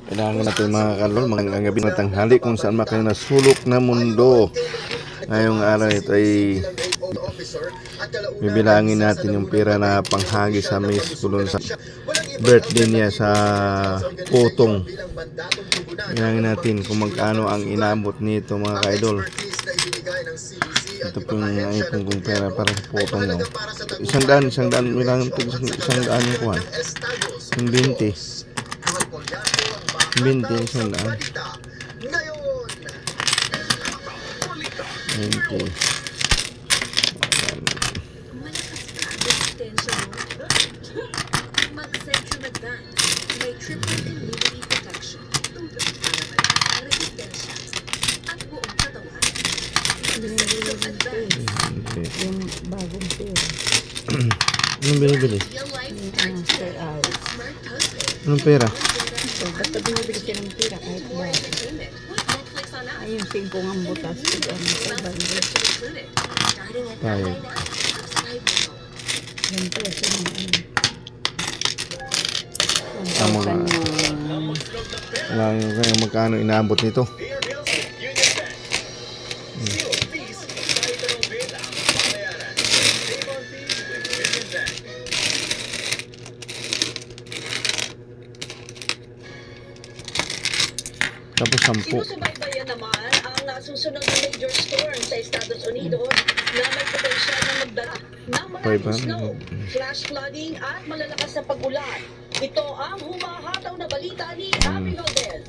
Kailangan natin mga kalol, mga gabi na tanghali kung saan makayo nasulok na mundo. Ngayong araw ito ay bibilangin natin yung pera na panghagi sa Miss Kulon sa birthday niya sa Putong. Bilangin natin kung magkano ang inabot nito mga kaidol. Ito po yung pera para sa Putong nyo. Isang daan, bilangin ito isang daan yung kuhan. Yung 20. 20 isang daan. 20. Yung bagong pera. Anong binibili? Anong pera? So, basta binibili ka ng pera kahit ba. Ay, yung 5 ang butas. Tayo. Yan peso na Tama nga. Wala yung kaya magkano inaabot nito. Tapos 10. Sinusubaybayan naman ang nasusunod na major storm sa Estados Unidos na may potensyal na magdala ng maraming snow, flash flooding at malalakas na pag-ulan. Ito ang humahataw na balita ni Abby Valdez.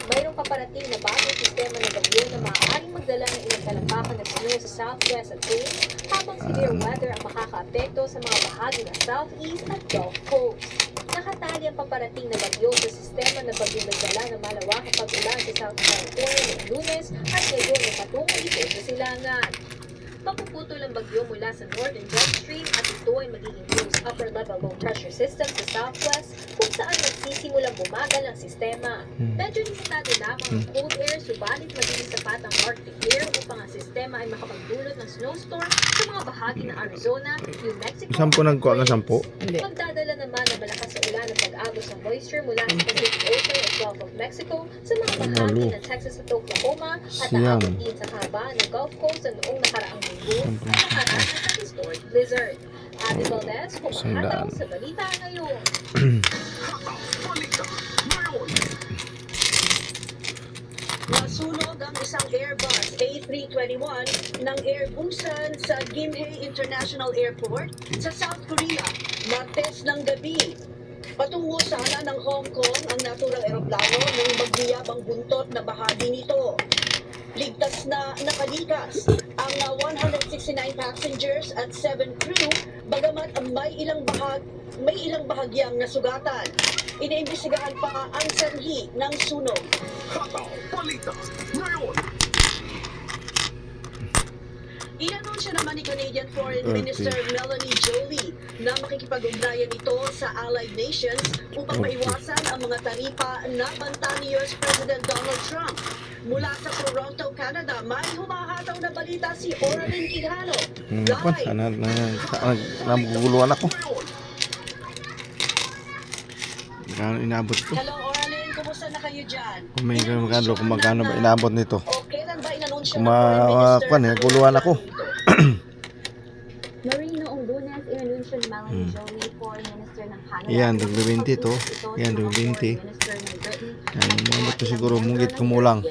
Mayroong paparating na bagong sistema ng bagyo na maaaring magdala ng ilang talampakan ng snow sa southwest at east, habang severe weather ang makakaapekto sa mga bahagi ng southeast at Gulf Coast. Nakatali ang paparating na bagyo sa sistema na bagyong nagdala ng malawakang pag-ulan sa South California noong Lunes at ngayon ay patungo ito sa silangan. Mapuputol ang bagyo mula sa northern jet stream at ito ay magiging loose upper level low pressure system sa southwest kung saan nagsisimulang bumagal ang sistema. Medyo limitado lamang ang cold air subalit magiging sapat ang Arctic air upang ang sistema ay makapagdulot ng snowstorm sa mga bahagi ng Arizona, New Mexico, Sampo nagkuha ka 10? Magdadala naman ng malakas na ulan at pag-agos ng moisture mula sa Pacific Ocean at Gulf of Mexico sa mga bahagi ng Texas at Oklahoma at aabot din sa haba ng Gulf Coast sa noong nakaraang linggo na nakaranas ng historic blizzard. Ate Valdez, kumahataw sa balita ngayon. Nasunog ang isang Airbus A321 ng Airbusan sa Gimhae International Airport sa South Korea, Martes ng gabi. Patungo sana ng Hong Kong ang naturang eroplano nang magbiyabang buntot na bahagi nito. Ligtas na nakalikas ang 169 passengers at 7 crew, bagamat may ilang bahagyang nasugatan. Iniimbestigahan pa ang sanhi ng sunog. Inanunsya naman ni Canadian Foreign Minister Melanie Joly na makikipag-ugnayan ito sa Allied Nations upang maiwasan ang mga taripa na banta ni US President Donald Trump. Mula sa Toronto, Canada, may humahataw na balita si Oralyn Quijano. Namuguluhan ako. Inabot ko. Hello Oralyn, kumusta na kayo dyan? Kung magkano ba inabot nito. Okay lang ba inanunsya Kung naguluhan ako. Marie, noong Lunes, inanunsyo ni Melanie Joly, Foreign Minister ng Canada. Yan, 20 to. Yan, 20. Yan, mga ito siguro mungit kumulang.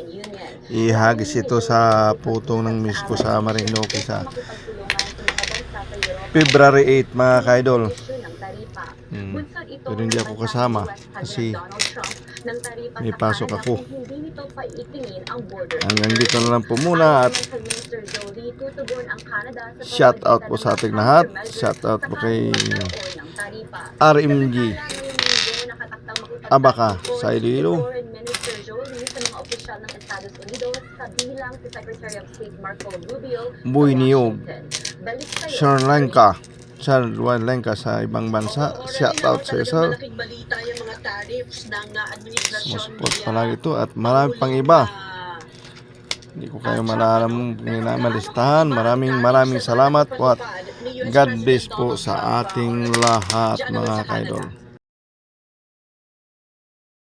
Ihagis ito sa putong ng miss ko sa Marinloque sa February 8 mga kaidol. Pero hindi ako kasama kasi may pasok ako. Hanggang dito na lang po muna at shout out po sa ating lahat. Shout out po kay RMG Abaka sa Iloilo, Boy Niyog, Sri Lanka sa ibang bansa. Shout out sa sir. Support palagi ito at marami pang iba. Hindi ko kayo malalam minamalistahan. Maraming salamat po at God bless po sa ating lahat mga ka-idol.